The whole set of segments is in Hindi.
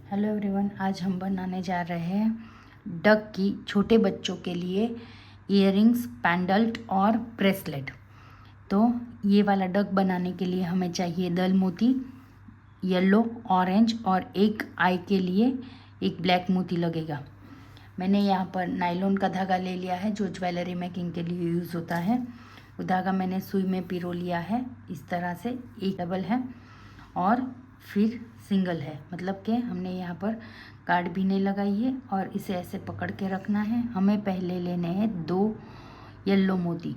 हेलो एवरीवन, आज हम बनाने जा रहे हैं डक की छोटे बच्चों के लिए इयररिंग्स, पेंडल्ट और ब्रेसलेट। तो ये वाला डक बनाने के लिए हमें चाहिए दल मोती, येलो, ऑरेंज और एक आई के लिए एक ब्लैक मोती लगेगा। मैंने यहाँ पर नायलॉन का धागा ले लिया है जो ज्वेलरी मेकिंग के लिए यूज़ होता है। वो धागा मैंने सुई में पिरो लिया है। इस तरह से एक डबल है और फिर सिंगल है, मतलब कि हमने यहाँ पर कार्ड भी नहीं लगाई है और इसे ऐसे पकड़ के रखना है। हमें पहले लेने हैं 2 येलो मोती।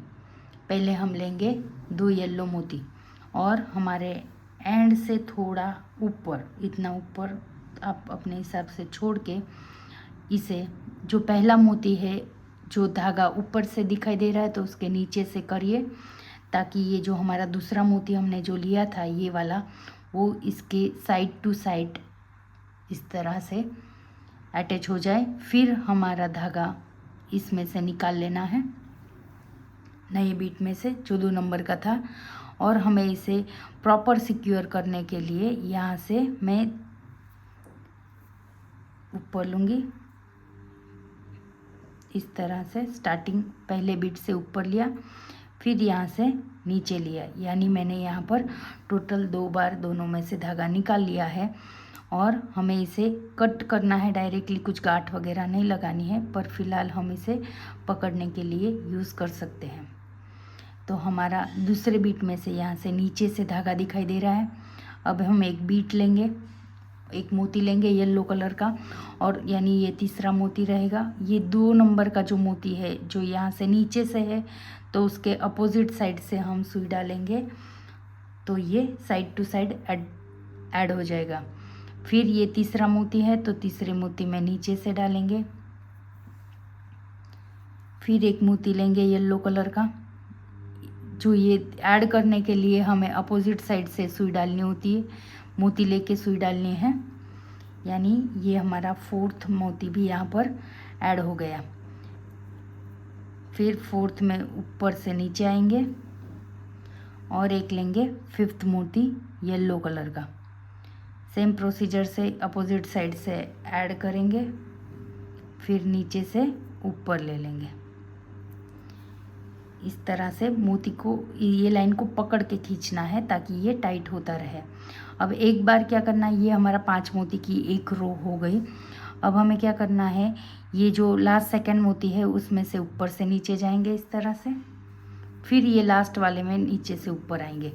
पहले हम लेंगे 2 येलो मोती और हमारे एंड से थोड़ा ऊपर, इतना ऊपर आप अपने हिसाब से छोड़ के इसे, जो पहला मोती है जो धागा ऊपर से दिखाई दे रहा है तो उसके नीचे से करिए, ताकि ये जो हमारा दूसरा मोती हमने जो लिया था ये वाला, वो इसके साइड टू साइड इस तरह से अटैच हो जाए। फिर हमारा धागा इसमें से निकाल लेना है, नए बीट में से जो 2 नंबर का था। और हमें इसे प्रॉपर सिक्योर करने के लिए यहाँ से मैं ऊपर लूँगी, इस तरह से स्टार्टिंग पहले बीट से ऊपर लिया, फिर यहाँ से नीचे लिया, यानी मैंने यहाँ पर टोटल 2 बार दोनों में से धागा निकाल लिया है। और हमें इसे कट करना है डायरेक्टली, कुछ गांठ वगैरह नहीं लगानी है, पर फिलहाल हम इसे पकड़ने के लिए यूज़ कर सकते हैं। तो हमारा दूसरे बीट में से यहाँ से नीचे से धागा दिखाई दे रहा है। अब हम एक बीट लेंगे, एक मोती लेंगे येलो कलर का, और यानी ये तीसरा मोती रहेगा। ये 2 नंबर का जो मोती है जो यहाँ से नीचे से है, तो उसके अपोजिट साइड से हम सुई डालेंगे तो ये साइड टू साइड ऐड हो जाएगा। फिर ये तीसरा मोती है तो तीसरे मोती में नीचे से डालेंगे। फिर एक मोती लेंगे येलो कलर का, जो ये ऐड करने के लिए हमें अपोजिट साइड से सुई डालनी होती है, मोती लेके सुई डालनी है, यानी ये हमारा 4th मोती भी यहाँ पर ऐड हो गया। फिर 4th में ऊपर से नीचे आएंगे और एक लेंगे 5th मोती येलो कलर का। सेम प्रोसीजर से अपोजिट साइड से ऐड करेंगे, फिर नीचे से ऊपर ले लेंगे। इस तरह से मोती को, ये लाइन को पकड़ के खींचना है ताकि ये टाइट होता रहे। अब एक बार क्या करना है, ये हमारा 5 मोती की एक रो हो गई। अब हमें क्या करना है, ये जो लास्ट सेकंड मोती है उसमें से ऊपर से नीचे जाएंगे इस तरह से, फिर ये लास्ट वाले में नीचे से ऊपर आएंगे,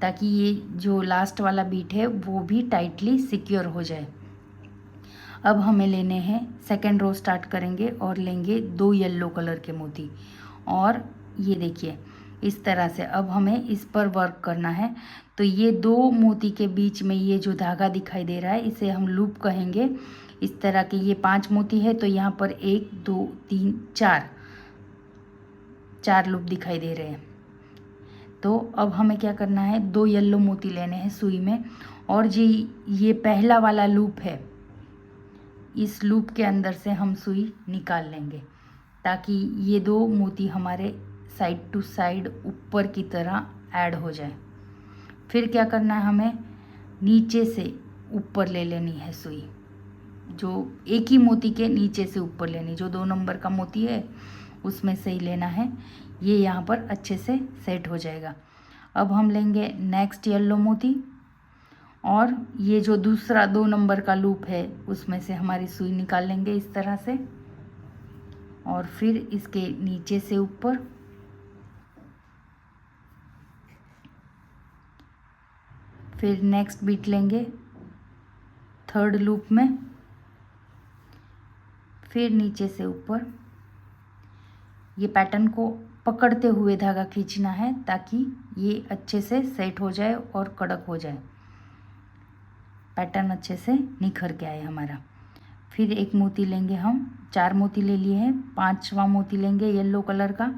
ताकि ये जो लास्ट वाला बीट है वो भी टाइटली सिक्योर हो जाए। अब हमें लेने हैं, सेकंड रो स्टार्ट करेंगे और लेंगे 2 येलो कलर के मोती, और ये देखिए इस तरह से अब हमें इस पर वर्क करना है। तो ये 2 मोती के बीच में ये जो धागा दिखाई दे रहा है इसे हम लूप कहेंगे। इस तरह के ये 5 मोती है तो यहाँ पर 1 2 3 4 लूप दिखाई दे रहे हैं। तो अब हमें क्या करना है, 2 येलो मोती लेने हैं सुई में, और जी ये पहला वाला लूप है, इस लूप के अंदर से हम सुई निकाल लेंगे ताकि ये 2 मोती हमारे साइड टू साइड ऊपर की तरह ऐड हो जाए। फिर क्या करना है, हमें नीचे से ऊपर ले लेनी है सुई, जो एक ही मोती के नीचे से ऊपर लेनी, जो 2 नंबर का मोती है उसमें से ही लेना है। ये यहाँ पर अच्छे से सेट हो जाएगा। अब हम लेंगे नेक्स्ट येलो मोती, और ये जो दूसरा 2 नंबर का लूप है उसमें से हमारी सुई निकाल लेंगे इस तरह से, और फिर इसके नीचे से ऊपर, फिर नेक्स्ट बीट लेंगे 3rd लूप में, फिर नीचे से ऊपर। ये पैटर्न को पकड़ते हुए धागा खींचना है ताकि ये अच्छे से सेट हो जाए और कड़क हो जाए, पैटर्न अच्छे से निखर के आए हमारा। फिर एक मोती लेंगे, हम 4 मोती ले लिए हैं, 5वां मोती लेंगे येलो कलर का।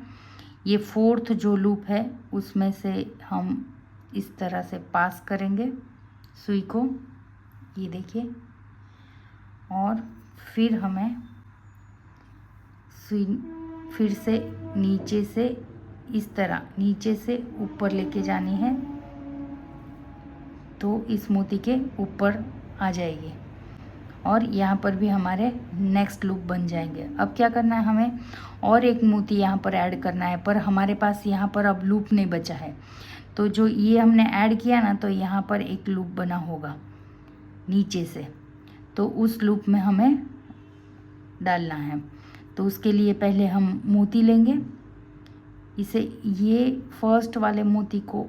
ये 4th जो लूप है उसमें से हम इस तरह से पास करेंगे सुई को, ये देखिए, और फिर हमें सुई फिर से नीचे से इस तरह नीचे से ऊपर लेके जानी है, तो इस मोती के ऊपर आ जाएगी। और यहाँ पर भी हमारे नेक्स्ट लूप बन जाएंगे। अब क्या करना है, हमें और एक मोती यहाँ पर ऐड करना है, पर हमारे पास यहाँ पर अब लूप नहीं बचा है। तो जो ये हमने ऐड किया ना, तो यहाँ पर एक लूप बना होगा नीचे से, तो उस लूप में हमें डालना है। तो उसके लिए पहले हम मोती लेंगे, इसे ये फर्स्ट वाले मोती को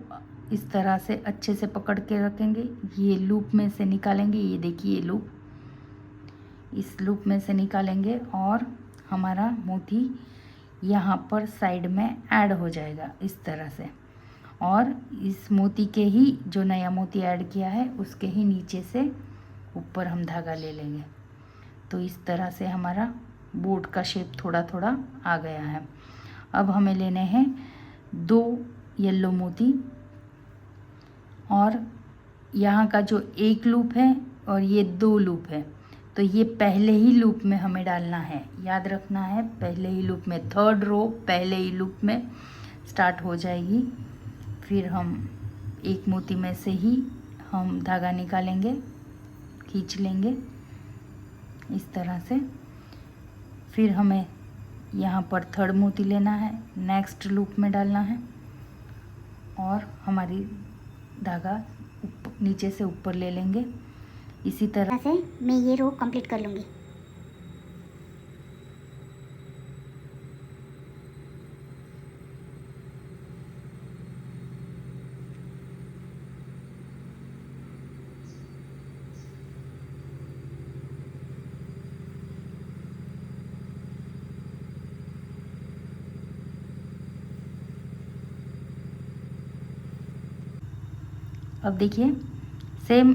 इस तरह से अच्छे से पकड़ के रखेंगे, ये लूप में से निकालेंगे। ये देखिए ये लूप, इस लूप में से निकालेंगे और हमारा मोती यहाँ पर साइड में ऐड हो जाएगा इस तरह से। और इस मोती के ही जो नया मोती ऐड किया है उसके ही नीचे से ऊपर हम धागा ले लेंगे। तो इस तरह से हमारा बोट का शेप थोड़ा थोड़ा आ गया है। अब हमें लेने हैं 2 येलो मोती, और यहाँ का जो एक लूप है और ये 2 लूप है, तो ये पहले ही लूप में हमें डालना है। याद रखना है, पहले ही लूप में, 3rd रो पहले ही लूप में स्टार्ट हो जाएगी। फिर हम एक मोती में से ही हम धागा निकालेंगे, खींच लेंगे इस तरह से। फिर हमें यहाँ पर 3rd मोती लेना है, नेक्स्ट लूप में डालना है और हमारी धागा नीचे से ऊपर ले लेंगे। इसी तरह से मैं ये रो कंप्लीट कर लूँगी। अब देखिए सेम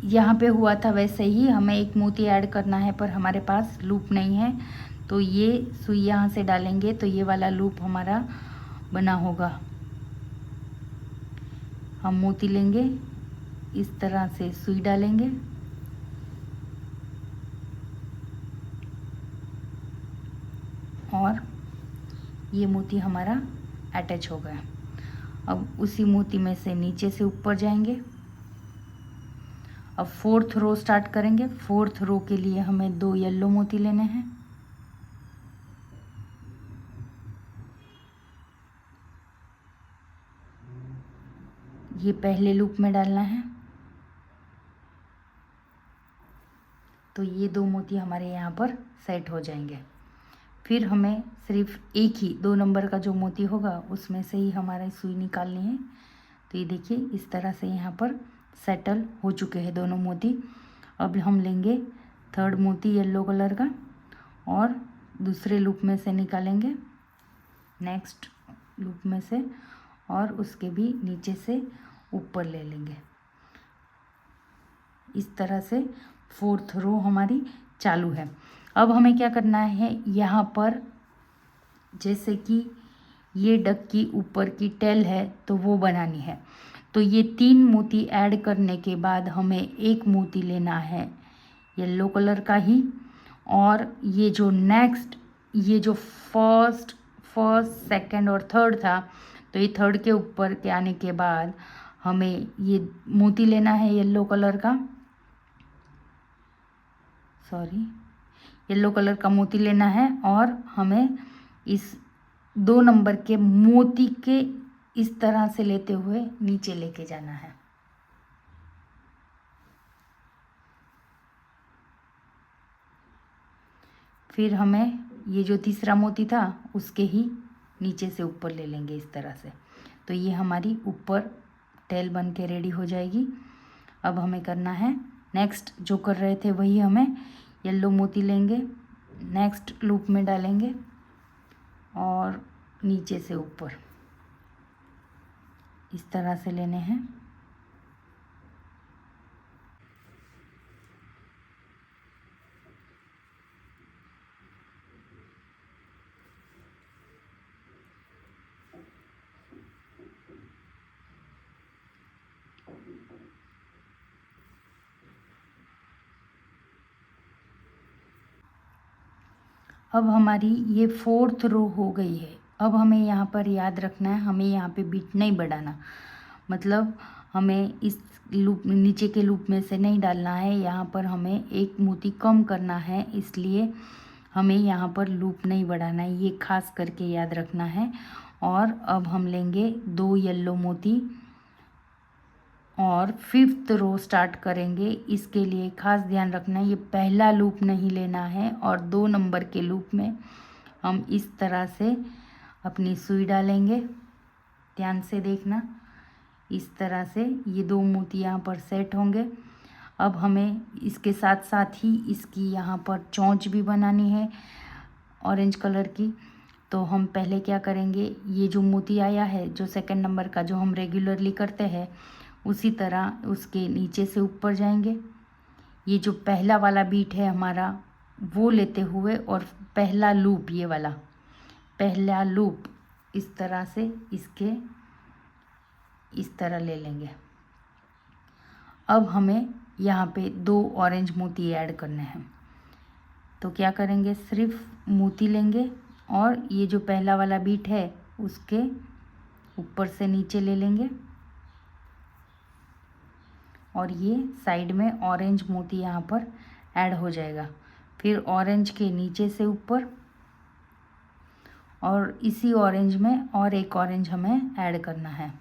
यहाँ पे हुआ था वैसे ही हमें एक मोती ऐड करना है, पर हमारे पास लूप नहीं है। तो ये सुई यहाँ से डालेंगे तो ये वाला लूप हमारा बना होगा। हम मोती लेंगे, इस तरह से सुई डालेंगे और ये मोती हमारा अटैच हो गया। अब उसी मोती में से नीचे से ऊपर जाएंगे। अब 4th रो स्टार्ट करेंगे। 4th रो के लिए हमें 2 येलो मोती लेने हैं, ये पहले लूप में डालना है। तो ये 2 मोती हमारे यहाँ पर सेट हो जाएंगे। फिर हमें सिर्फ एक ही 2 नंबर का जो मोती होगा उसमें से ही हमारा सुई निकालनी है। तो ये देखिए इस तरह से यहाँ पर सेटल हो चुके हैं दोनों मोती। अब हम लेंगे 3rd मोती येलो कलर का और दूसरे लूप में से निकालेंगे, नेक्स्ट लूप में से, और उसके भी नीचे से ऊपर ले लेंगे। इस तरह से 4th रो हमारी चालू है। अब हमें क्या करना है, यहाँ पर जैसे कि ये डक की ऊपर की टेल है तो वो बनानी है। तो ये 3 मोती ऐड करने के बाद हमें एक मोती लेना है येलो कलर का ही, और ये जो नेक्स्ट, ये जो फर्स्ट, सेकंड और 3rd था, तो ये 3rd के ऊपर के आने के बाद हमें ये मोती लेना है येलो कलर का, येलो कलर का मोती लेना है और हमें इस 2 नंबर के मोती के इस तरह से लेते हुए नीचे लेके जाना है। फिर हमें ये जो तीसरा मोती था उसके ही नीचे से ऊपर ले लेंगे इस तरह से। तो ये हमारी ऊपर टेल बन के रेडी हो जाएगी। अब हमें करना है नेक्स्ट जो कर रहे थे वही, हमें येलो मोती लेंगे, नेक्स्ट लूप में डालेंगे और नीचे से ऊपर इस तरह से लेने हैं। अब हमारी ये 4th रो हो गई है। अब हमें यहाँ पर याद रखना है, हमें यहाँ पे बीट नहीं बढ़ाना, मतलब हमें इस लूप नीचे के लूप में से नहीं डालना है, यहाँ पर हमें एक मोती कम करना है, इसलिए हमें यहाँ पर लूप नहीं बढ़ाना है, ये खास करके याद रखना है। और अब हम लेंगे 2 येलो मोती और 5th रो स्टार्ट करेंगे। इसके लिए खास ध्यान रखना है, ये पहला लूप नहीं लेना है और 2 नंबर के लूप में हम इस तरह से अपनी सुई डालेंगे। ध्यान से देखना, इस तरह से ये 2 मोती यहाँ पर सेट होंगे। अब हमें इसके साथ साथ ही इसकी यहाँ पर चोंच भी बनानी है ऑरेंज कलर की। तो हम पहले क्या करेंगे, ये जो मोती आया है जो 2nd नंबर का, जो हम रेगुलरली करते हैं, उसी तरह उसके नीचे से ऊपर जाएंगे। ये जो पहला वाला बीट है हमारा वो लेते हुए और पहला लूप, ये वाला पहला लूप इस तरह से इसके इस तरह ले लेंगे। अब हमें यहाँ पे 2 ऑरेंज मोती ऐड करने हैं। तो क्या करेंगे, सिर्फ मोती लेंगे और ये जो पहला वाला बीट है उसके ऊपर से नीचे ले लेंगे और ये साइड में ऑरेंज मोती यहाँ पर ऐड हो जाएगा। फिर ऑरेंज के नीचे से ऊपर और इसी ऑरेंज में और एक ऑरेंज हमें ऐड करना है।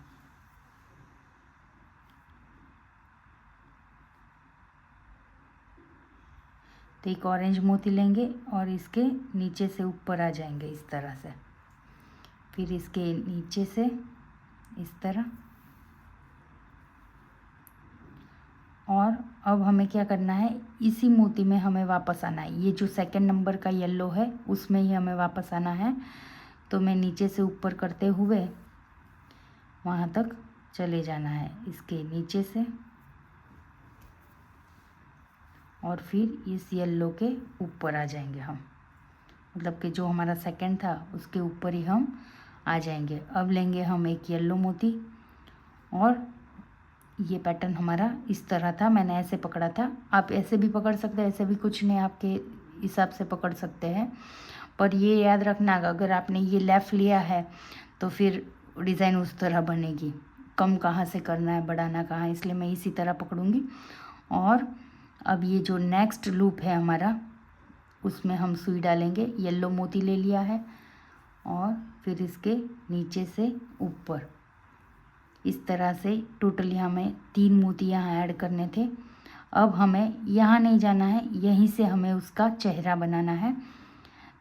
तो एक ऑरेंज मोती लेंगे और इसके नीचे से ऊपर आ जाएंगे इस तरह से, फिर इसके नीचे से इस तरह। और अब हमें क्या करना है, इसी मोती में हमें वापस आना है। ये जो 2nd नंबर का येलो है उसमें ही हमें वापस आना है। तो मैं नीचे से ऊपर करते हुए वहाँ तक चले जाना है, इसके नीचे से, और फिर इस येलो के ऊपर आ जाएंगे हम, मतलब कि जो हमारा 2nd था उसके ऊपर ही हम आ जाएंगे। अब लेंगे हम एक येलो मोती और ये पैटर्न हमारा इस तरह था, मैंने ऐसे पकड़ा था। आप ऐसे भी पकड़ सकते हैं, ऐसे भी कुछ नहीं, आपके हिसाब से पकड़ सकते हैं। पर ये याद रखना, अगर आपने ये लेफ़्ट लिया है तो फिर डिज़ाइन उस तरह बनेगी। कम कहाँ से करना है, बढ़ाना कहाँ, इसलिए मैं इसी तरह पकड़ूंगी। और अब ये जो नेक्स्ट लूप है हमारा उसमें हम सुई डालेंगे। येलो मोती ले लिया है और फिर इसके नीचे से ऊपर इस तरह से टोटली हमें 3 मोती यहाँ ऐड करने थे। अब हमें यहाँ नहीं जाना है, यहीं से हमें उसका चेहरा बनाना है।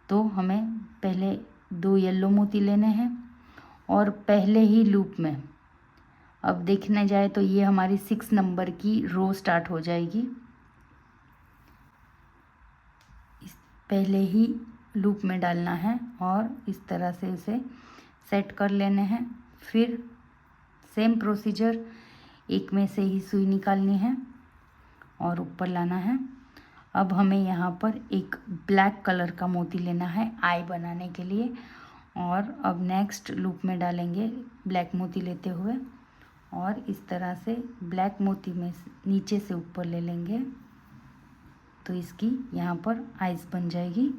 तो हमें पहले 2 येलो मोती लेने हैं और पहले ही लूप में, अब देखने जाए तो ये हमारी 6 नंबर की रो स्टार्ट हो जाएगी। इस पहले ही लूप में डालना है और इस तरह से उसे सेट कर लेने हैं। फिर सेम प्रोसीजर, एक में से ही सुई निकालनी है और ऊपर लाना है। अब हमें यहाँ पर एक ब्लैक कलर का मोती लेना है आई बनाने के लिए, और अब नेक्स्ट लूप में डालेंगे ब्लैक मोती लेते हुए और इस तरह से ब्लैक मोती में नीचे से ऊपर ले लेंगे। तो इसकी यहाँ पर आइज़ बन जाएगी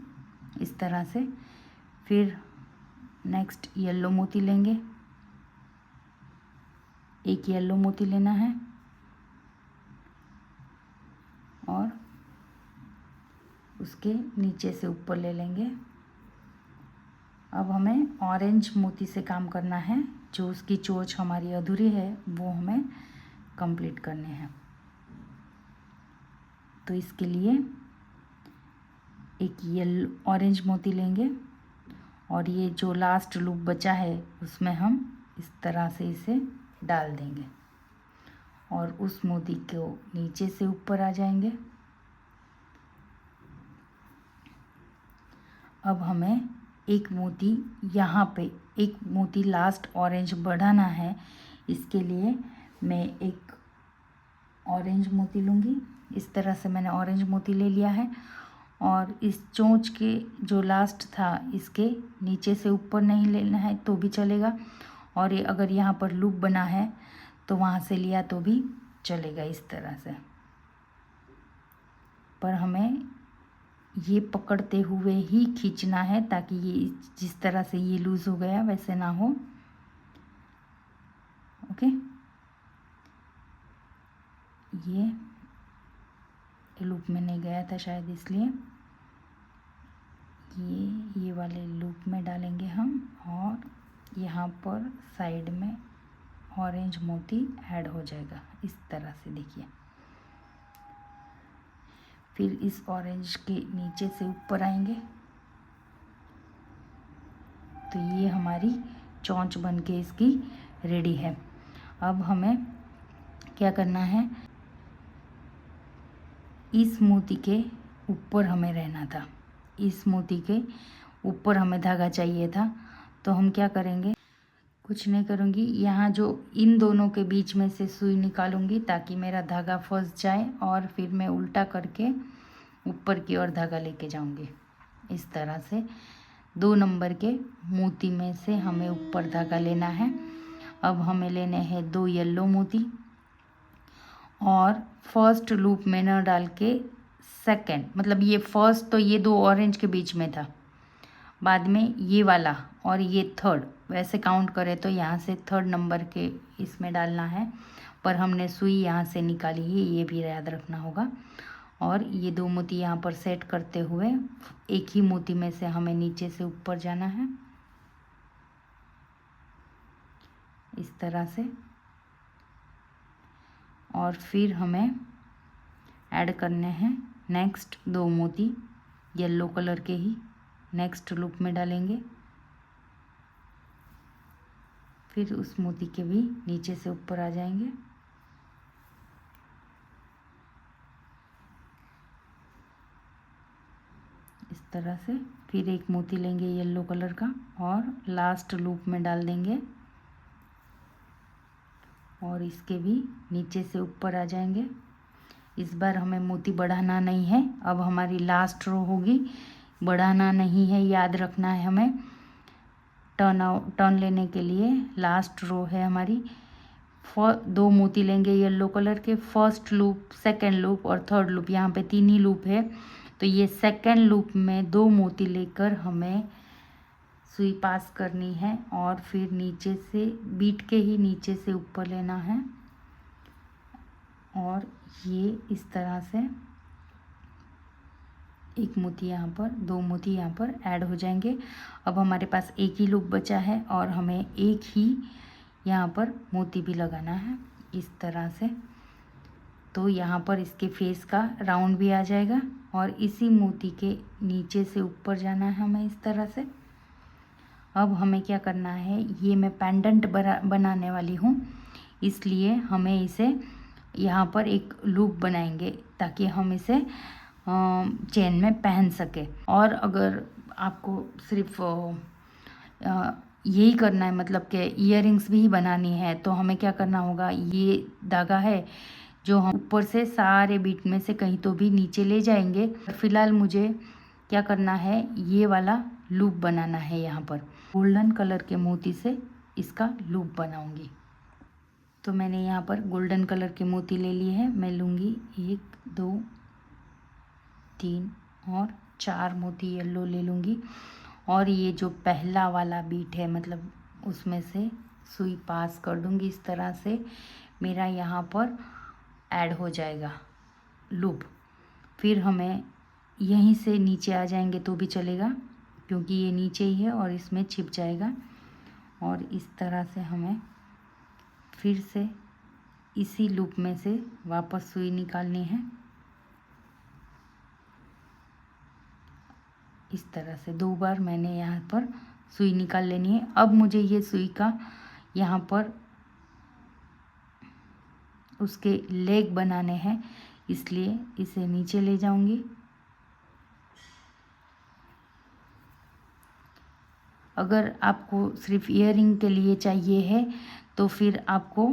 इस तरह से। फिर नेक्स्ट येलो मोती लेंगे, एक येलो मोती लेना है और उसके नीचे से ऊपर ले लेंगे। अब हमें ऑरेंज मोती से काम करना है, जो उसकी चोंच हमारी अधूरी है वो हमें कंप्लीट करने हैं। तो इसके लिए एक येलो ऑरेंज मोती लेंगे और ये जो लास्ट लूप बचा है उसमें हम इस तरह से इसे डाल देंगे और उस मोती को नीचे से ऊपर आ जाएंगे। अब हमें एक मोती यहाँ पे, एक मोती लास्ट ऑरेंज बढ़ाना है। इसके लिए मैं एक ऑरेंज मोती लूँगी, इस तरह से मैंने ऑरेंज मोती ले लिया है और इस चोंच के जो लास्ट था इसके नीचे से ऊपर नहीं लेना है तो भी चलेगा, और ये अगर यहाँ पर लूप बना है तो वहाँ से लिया तो भी चलेगा इस तरह से। पर हमें ये पकड़ते हुए ही खींचना है ताकि ये जिस तरह से ये लूज़ हो गया वैसे ना हो। ओके, ये लूप में नहीं गया था शायद, इसलिए ये वाले लूप में डालेंगे हम, और यहाँ पर साइड में ऑरेंज मोती ऐड हो जाएगा इस तरह से, देखिए। फिर इस ऑरेंज के नीचे से ऊपर आएंगे तो ये हमारी चोंच बन के इसकी रेडी है। अब हमें क्या करना है, इस मोती के ऊपर हमें रहना था, इस मोती के ऊपर हमें धागा चाहिए था। तो हम क्या करेंगे, कुछ नहीं करूँगी, यहाँ जो इन दोनों के बीच में से सुई निकालूंगी ताकि मेरा धागा फंस जाए, और फिर मैं उल्टा करके ऊपर की ओर धागा लेके जाऊंगी। इस तरह से 2 नंबर के मोती में से हमें ऊपर धागा लेना है। अब हमें लेने हैं 2 येलो मोती, और फर्स्ट लूप में न डाल के सेकंड, मतलब ये फर्स्ट तो ये 2 ऑरेंज के बीच में था, बाद में ये वाला और ये थर्ड, वैसे काउंट करें तो यहाँ से 3rd नंबर के इसमें डालना है, पर हमने सुई यहाँ से निकाली है, ये भी याद रखना होगा। और ये 2 मोती यहाँ पर सेट करते हुए एक ही मोती में से हमें नीचे से ऊपर जाना है इस तरह से, और फिर हमें ऐड करने हैं नेक्स्ट 2 मोती येलो कलर के ही, नेक्स्ट लूप में डालेंगे। फिर उस मोती के भी नीचे से ऊपर आ जाएंगे, इस तरह से। फिर एक मोती लेंगे येलो कलर का और लास्ट लूप में डाल देंगे, और इसके भी नीचे से ऊपर आ जाएंगे। इस बार हमें मोती बढ़ाना नहीं है, अब हमारी लास्ट रो होगी, बढ़ाना नहीं है, याद रखना है हमें। टर्न लेने के लिए लास्ट रो है हमारी, 2 मोती लेंगे येलो कलर के, फर्स्ट लूप, सेकंड लूप और थर्ड लूप, यहाँ पे 3 ही लूप है। तो ये सेकंड लूप में 2 मोती लेकर हमें सुई पास करनी है, और फिर नीचे से बीट के ही नीचे से ऊपर लेना है, और ये इस तरह से एक मोती यहाँ पर, 2 मोती यहाँ पर ऐड हो जाएंगे। अब हमारे पास एक ही लूप बचा है, और हमें एक ही यहाँ पर मोती भी लगाना है इस तरह से। तो यहाँ पर इसके फेस का राउंड भी आ जाएगा, और इसी मोती के नीचे से ऊपर जाना है हमें इस तरह से। अब हमें क्या करना है, ये मैं पेंडेंट बनाने वाली हूँ, इसलिए हमें इसे यहाँ पर एक लूप बनाएंगे ताकि हम इसे चेन में पहन सके। और अगर आपको सिर्फ यही करना है, मतलब कि इयररिंग्स भी बनानी है, तो हमें क्या करना होगा, ये धागा है जो हम ऊपर से सारे बीट में से कहीं तो भी नीचे ले जाएंगे। फिलहाल मुझे क्या करना है, ये वाला लूप बनाना है, यहाँ पर गोल्डन कलर के मोती से इसका लूप बनाऊंगी। तो मैंने यहाँ पर गोल्डन कलर के मोती ले लिए हैं, मैं लूँगी 1 2 3 और 4 मोती येलो ले लूँगी, और ये जो पहला वाला बीट है मतलब उसमें से सुई पास कर दूँगी इस तरह से, मेरा यहाँ पर ऐड हो जाएगा लूप। फिर हमें यहीं से नीचे आ जाएंगे तो भी चलेगा, क्योंकि ये नीचे ही है और इसमें छिप जाएगा, और इस तरह से हमें फिर से इसी लूप में से वापस सुई निकालनी है इस तरह से। 2 बार मैंने यहाँ पर सुई निकाल लेनी है। अब मुझे ये सुई का यहाँ पर उसके लेग बनाने हैं, इसलिए इसे नीचे ले जाऊंगी। अगर आपको सिर्फ इयररिंग के लिए चाहिए है तो फिर आपको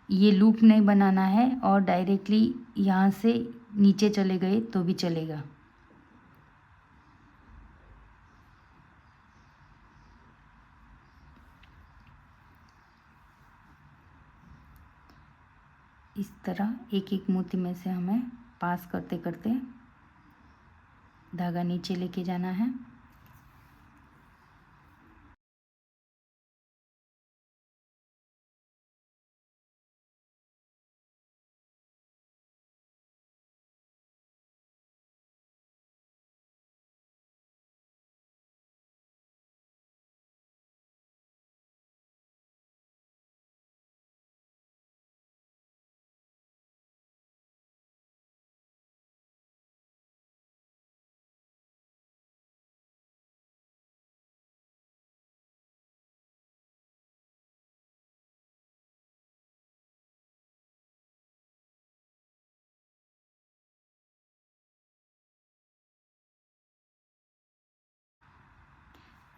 ये लूप नहीं बनाना है, और डायरेक्टली यहाँ से नीचे चले गए तो भी चलेगा। इस तरह एक एक मोती में से हमें पास करते करते धागा नीचे लेके जाना है।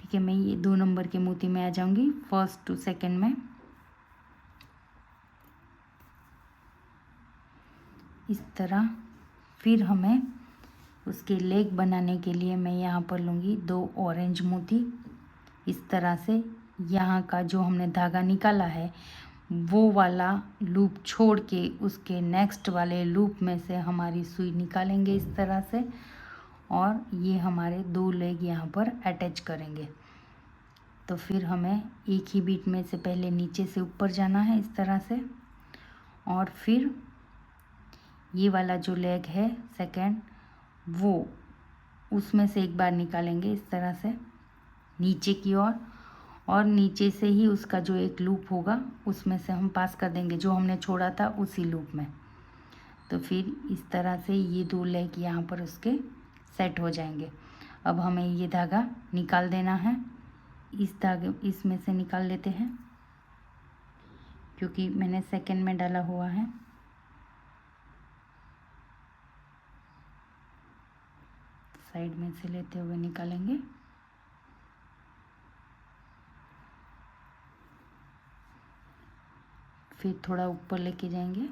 ठीक है, मैं ये 2 नंबर के मोती में आ जाऊंगी, फर्स्ट टू सेकंड में। इस तरह फिर हमें उसके लेग बनाने के लिए मैं यहाँ पर लूँगी 2 ऑरेंज मोती। इस तरह से यहाँ का जो हमने धागा निकाला है वो वाला लूप छोड़ के उसके नेक्स्ट वाले लूप में से हमारी सुई निकालेंगे इस तरह से, और ये हमारे 2 लेग यहाँ पर अटैच करेंगे। तो फिर हमें एक ही बीट में से पहले नीचे से ऊपर जाना है इस तरह से, और फिर ये वाला जो लेग है सेकंड, वो उसमें से एक बार निकालेंगे इस तरह से नीचे की ओर, और नीचे से ही उसका जो एक लूप होगा उसमें से हम पास कर देंगे जो हमने छोड़ा था उसी लूप में। तो फिर इस तरह से ये 2 लेग यहाँ पर उसके सेट हो जाएंगे। अब हमें ये धागा निकाल देना है, इस धागे इसमें से निकाल लेते हैं क्योंकि मैंने सेकंड में डाला हुआ है। साइड में से लेते हुए निकालेंगे। फिर थोड़ा ऊपर लेके जाएंगे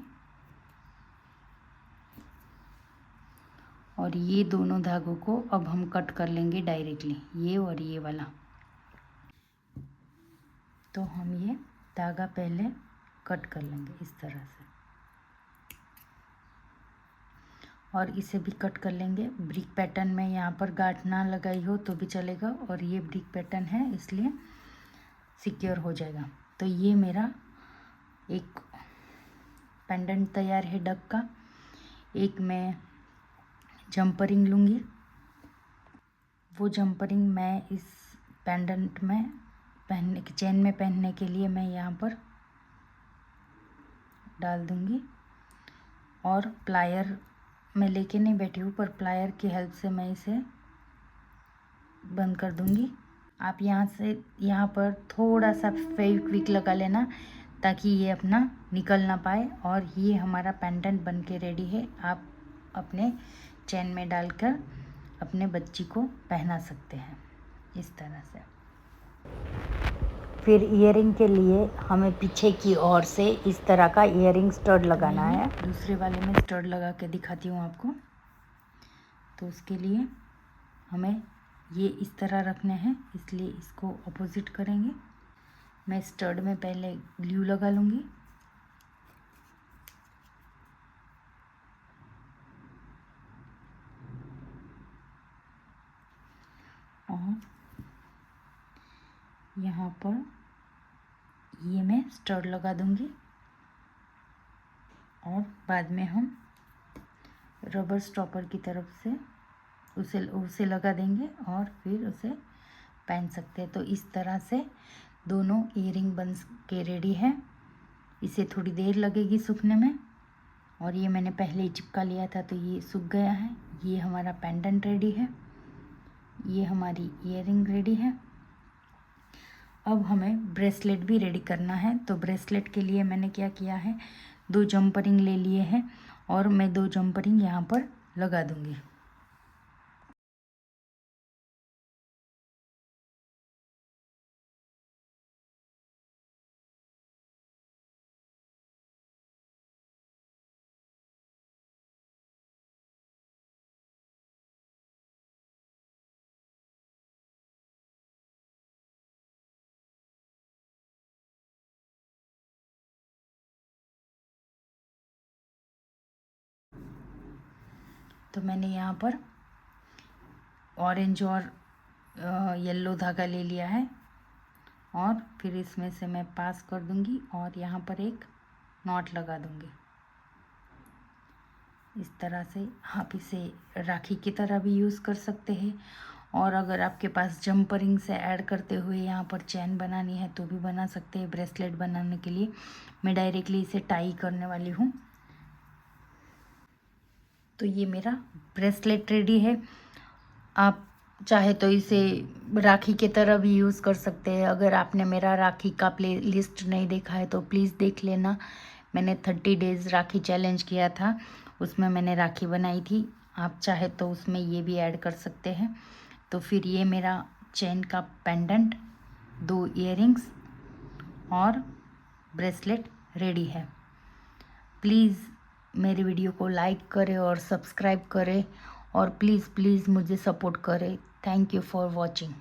और ये दोनों धागों को अब हम कट कर लेंगे डायरेक्टली, ये और ये वाला। तो हम ये धागा पहले कट कर लेंगे इस तरह से, और इसे भी कट कर लेंगे। ब्रिक पैटर्न में यहाँ पर गांठ ना लगाई हो तो भी चलेगा, और ये ब्रिक पैटर्न है इसलिए सिक्योर हो जाएगा। तो ये मेरा एक पेंडेंट तैयार है डक का। एक मैं जंपरिंग लूँगी, वो जंपरिंग मैं इस पेंडेंट में पहनने के चेन में पहनने के लिए मैं यहाँ पर डाल दूँगी, और प्लायर मैं लेके नहीं बैठी हूँ पर प्लायर की हेल्प से मैं इसे बंद कर दूँगी। आप यहाँ पर थोड़ा सा फेविक्विक लगा लेना ताकि ये अपना निकल ना पाए, और ये हमारा पेंडेंट बन के रेडी है। आप अपने चेन में डालकर अपने बच्ची को पहना सकते हैं इस तरह से। फिर ईयरिंग के लिए हमें पीछे की ओर से इस तरह का ईयरिंग स्टड लगाना है। दूसरे वाले में स्टड लगा के दिखाती हूँ आपको। तो उसके लिए हमें ये इस तरह रखने हैं, इसलिए इसको अपोजिट करेंगे। मैं स्टड में पहले ग्लू लगा लूँगी, और यहाँ पर ये मैं स्टड लगा दूँगी, और बाद में हम रबर स्टॉपर की तरफ से उसे लगा देंगे और फिर उसे पहन सकते हैं। तो इस तरह से दोनों ईयरिंग बन के रेडी है। इसे थोड़ी देर लगेगी सूखने में, और ये मैंने पहले ही चिपका लिया था तो ये सूख गया है। ये हमारा पेंडेंट रेडी है, ये हमारी ईयरिंग रेडी है। अब हमें ब्रेसलेट भी रेडी करना है। तो ब्रेसलेट के लिए मैंने क्या किया है, 2 जंपरिंग ले लिए हैं, और मैं 2 जंपरिंग यहाँ पर लगा दूँगी। तो मैंने यहाँ पर ऑरेंज और येलो धागा ले लिया है, और फिर इसमें से मैं पास कर दूँगी और यहाँ पर एक नॉट लगा दूँगी इस तरह से। आप इसे राखी की तरह भी यूज़ कर सकते हैं, और अगर आपके पास जंपरिंग से ऐड करते हुए यहाँ पर चैन बनानी है तो भी बना सकते हैं। ब्रेसलेट बनाने के लिए मैं डायरेक्टली इसे टाई करने वाली हूँ। तो ये मेरा ब्रेसलेट रेडी है। आप चाहे तो इसे राखी की तरह भी यूज़ कर सकते हैं। अगर आपने मेरा राखी का प्ले लिस्ट नहीं देखा है तो प्लीज़ देख लेना। मैंने 30 डेज़ राखी चैलेंज किया था, उसमें मैंने राखी बनाई थी। आप चाहे तो उसमें ये भी ऐड कर सकते हैं। तो फिर ये मेरा चेन का पेंडेंट, 2 इयररिंग्स और ब्रेसलेट रेडी है। प्लीज़ मेरी वीडियो को लाइक करें और सब्सक्राइब करें और प्लीज़ मुझे सपोर्ट करें। Thank you for watching.